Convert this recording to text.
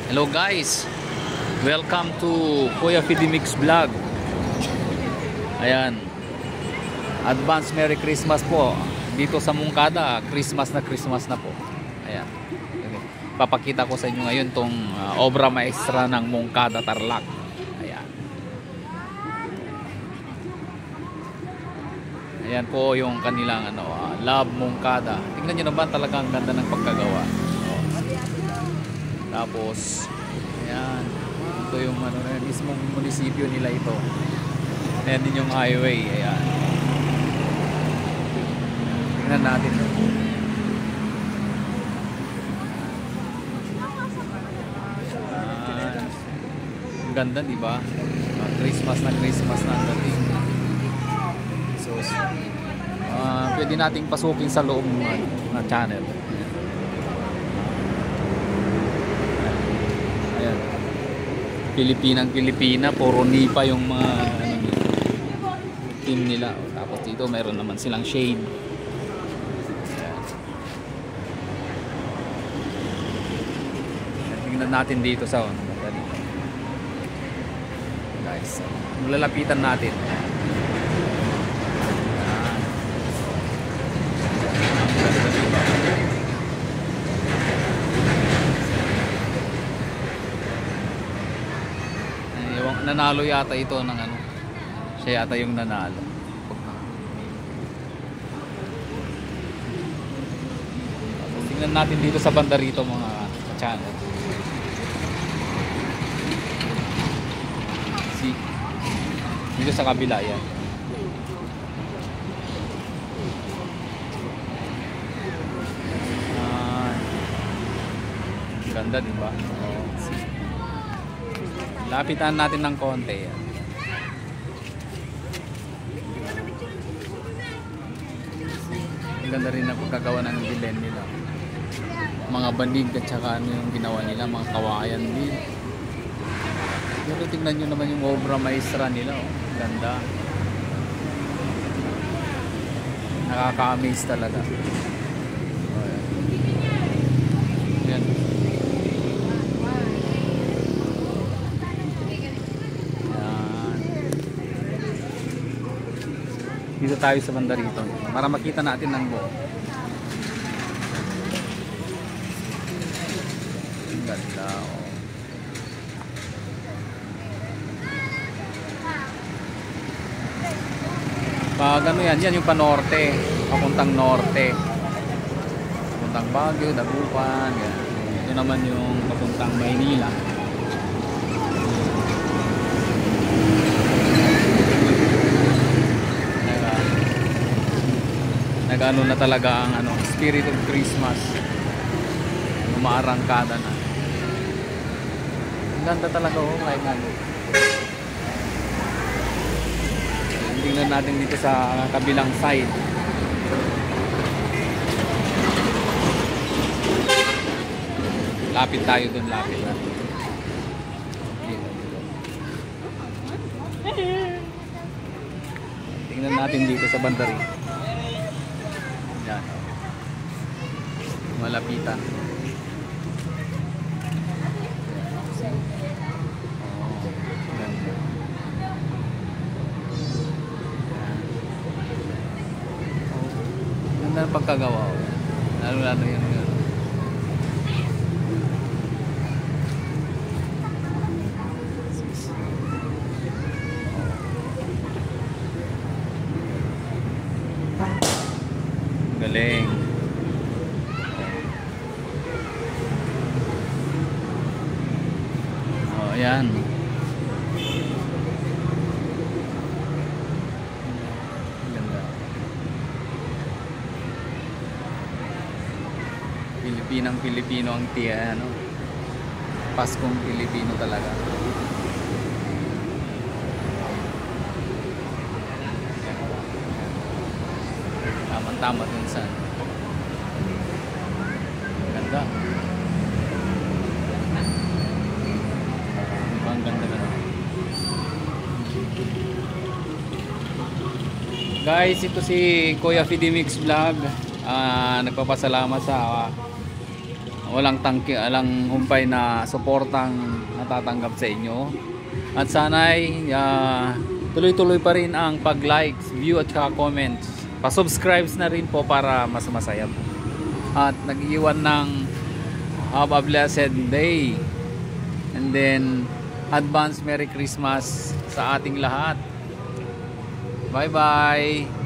Hello guys, welcome to Kuya Fidimix Vlog. Ayan, advance Merry Christmas po dito sa Mungkada. Christmas na po. Ayan, papakita ko sa inyo ngayon tong obra maestra ng Mungkada Tarlac. Ayan, ayan po yung kanilang Love Mungkada. Tingnan nyo naman, talagang ganda ng pagkagawa. Tapos ayan, ito yung mismong munisipyo nila ito. Ayan din yung highway. Ayan, tingnan natin. Ang ganda, diba? Christmas na ang dating. So pwede nating pasukin sa loob ng channel. Pilipina, puro nipa yung mga team nila. Tapos dito meron naman silang shade. Tingnan natin dito sa guys, lalapitan natin. Nanalo yata ito ng siya yata yung nanalo. Tingnan natin dito sa banda rito mga channel. See, dito sa kabila yan. Ganda, diba? Lapitan natin ng konti. Ang ganda rin na pagkagawa ng dilen nila. Mga banig at saka yung ginawa nila, mga kawayan din. Pero tignan nyo naman yung obra maestra nila. Ganda. Nakaka-amaze talaga. Yan. Dito tayo sa banda rito para makita natin ng buo. Ang ganda, Pag yan yung panorte, papuntang norte, papuntang Baguio, Dagupan, yan. Ito naman yung papuntang Maynila. Nagano na talaga ang spirit of Christmas. Umaarangkada na. Ang ganda talaga kahit tingnan natin dito sa kabilang side. Lapit tayo dun, lapit. Tingnan natin dito sa banda rin. Yan. Malapitan. Ganda. Ganda ng pagkagawa. Lalo yun. Galing. Ayan. Ganda. Pilipino ang tiyan, Paskong Pilipino talaga. Tama dun sa ganda. Ang ganda na. Guys, ito si Kuya Fidimix Vlog. Nagpapasalamat sa walang tangki, walang humpay na suportang natatanggap sa inyo. At sana'y tuloy-tuloy pa rin ang pag-likes, view at saka comments. Pa-subscribes na rin po para mas masaya po. At nag-iwan ng have a blessed day. And then advance Merry Christmas sa ating lahat. Bye bye.